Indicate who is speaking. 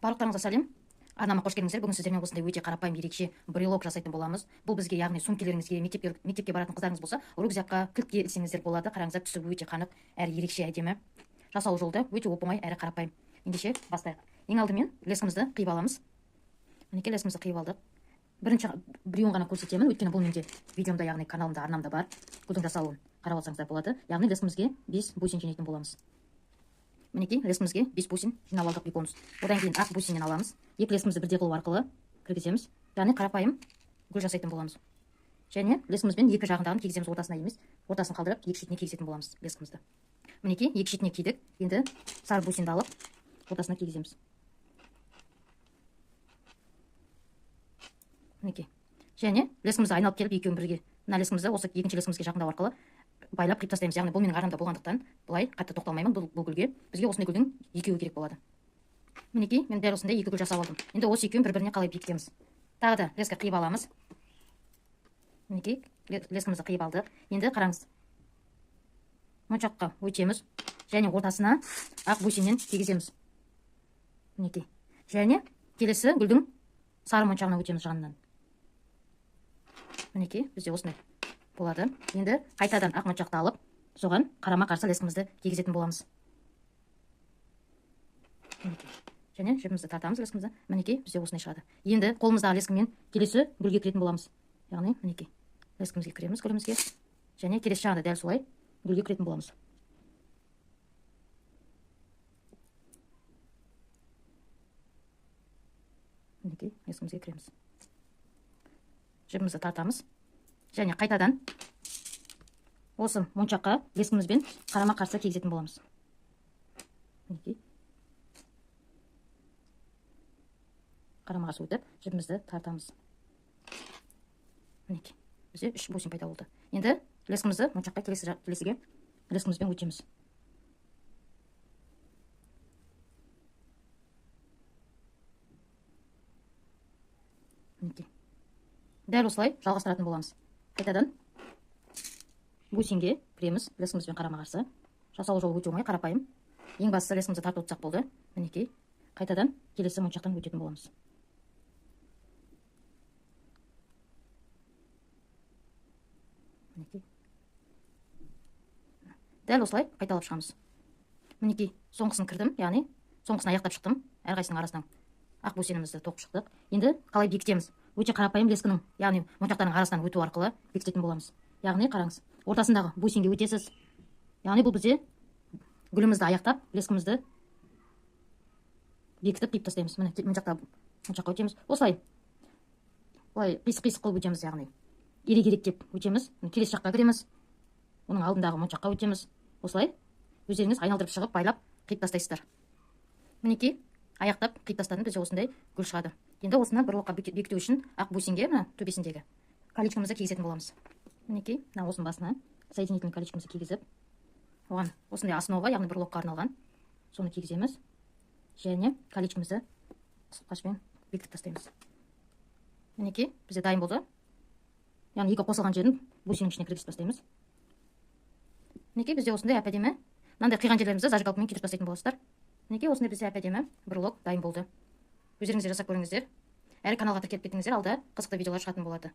Speaker 1: Барлықтарыңызға сәлем. Арнама қош келдіңіздер. Бүгін сіздермен осындай өте қарапайым ерекше брелок жасайтын боламыз. Бұл бізге, яғни сөмкелеріңізге, мектепке баратын қыздарыңыз болса, рюкзакқа, кілтке ілсеңіздер болады. Қараңыздар, түсі өте қанық, әрі ерекше әдемі. Жасау жолды өте оп-оңай әрі қарапайым. Ендеше бастайық. Ең алдымен лескімізді қиып аламыз. Мінекей лескімізді қиып алдық. Бірінші біреуін ғана көрсетемін, өйткені бұл менде видеомда, яғни каналымда, арнамда бар. Гүлдің жасалуын қарап алсаңыздар болады. Яғни лескімізге 5 бусин жинайтын боламыз. Мінекей лескімізге 5 бусин жинап алдық беконус. Одан кейін ақ бусиннен аламыз. Екі лескімізді бірдей қылу арқылы кіргіземіз. Яғни қарапайым гүл жасайтын боламыз. Және лескімізбен екі жағындағын кигіземіз, ортасына емес. Ортасын қалдырып, екі шетіне кигізетін боламыз лескімізді. Мінекей екі шетіне кидік. Енді сары бусинді алып, ортасына кигіземіз. Мінекей. Және лескімізді айналып келіп екеуін бірге. Мына лескімізді осы екінші лескімізге жақындау арқылы байлап қиып тастаймыз. Яғни бұл менің арамда болғандықтан былай қатты тоқталмаймын бұл гүлге. Бізге осындай гүлдің екеуі керек болады. Мінекей, мен дәл осындай екі гүл жасап алдым. Енді осы екеуін бір-біріне қалай бекітеміз. Тағы да леска қиып аламыз. Мінекей, лескімізді қиып алдық. Енді қараңыз. Моншаққа өтеміз. Және ортасына ақ бусиннен кигіземіз. Мінекей. Және келесі гүлдің сары моншағына өтеміз жағынан. Мінекей, бізде осындай болады. Енді қайтадан ақ моншақты алып, соған қарама-қарсы лескімізді кигізетін боламыз. Және жібімізді тартамыз лескімізді. Мінекей, бізде осындай шығады. Енді қолымыздағы лескіммен келесі гүлге кіретін боламыз. Яғни, мінекей, лескімізге кіреміз гүлімізге. Және келесі жағында дәл солай гүлге кіретін боламыз. Мінекей, лескімізге кіреміз. Жібімізді тартамыз. Және қайтадан осы моншаққа лескімізбен қарама-қарсы кигізетін боламыз. Мінекей. Қарама-қарсы өтіп, жібімізді тартамыз. Мінекей. Бізде 3 бусин пайда болды. Енді лескімізді моншаққа келесіге лескімізбен өтеміз. Мінекей. Дәл осылай жалғастыратын боламыз. Қайтадан бусинге кіреміз лескімізбен қарама-қарсы. Жасау жолы өте оңай, қарапайым. Ең бастысы лескімізді тартып отырсақ болды. Мінекей. Қайтадан келесі моншақтан өтетін боламыз. Мінекей. Дәл осылай қайталап шығамыз. Мінекей, соңғысын кірдім, яғни соңғысын аяқтап шықтым. Әрқайсының арасынан ақ бусинімізді тоқып шықтық. Енді қалай бекітеміз? Өте қарапайым лескінің, яғни моншақтардың арасынан өту арқылы бекітетін боламыз. Яғни қараңыз, ортасындағы бусинге өтесіз. Яғни бұл бізде гүлімізді аяқтап, лескімізді бекітіп қиып тастаймыз. Міне мына жақта моншаққа өтеміз. Осылай қисық-қисық қылып өтеміз, яғни ерек-еректеп өтеміз. Келесі жаққа кіреміз. Оның алдындағы моншаққа өтеміз. Осылай өздеріңіз айналдырып шығып, байлап қиып тастайсыздар. Мінекей, аяқтап қиып тастадым, бізде осындай гүл шығады. Енді осыны брелокқа бекіту үшін ақ бусинге, мына төбесіндегі колечкомызды кигізетін боламыз. Мінекей, мына осының басына соединительный колечкомызды кигізіп, оған осындай основа, яғни брелокқа арналған, соны кигіземіз. Және колечкомызды қашпен бекітіп тастаймыз. Мінекей, бізде дайын болды. Яғни екі қосылған жерін бусиннің ішіне кіргізіп тастаймыз. Мінекей, бізде осындай әп-әдемі. Мынандай қиған жерлерімізді зажигалкамен күйдіріп тастайтын боласыздар. Мінекей, осындай бізде әп-әдемі брелок дайын болды. Өздеріңіздер жасап көріңіздер. Әрі каналға тіркеліп кетіңіздер, алда қызықты видеолар шығатын болады.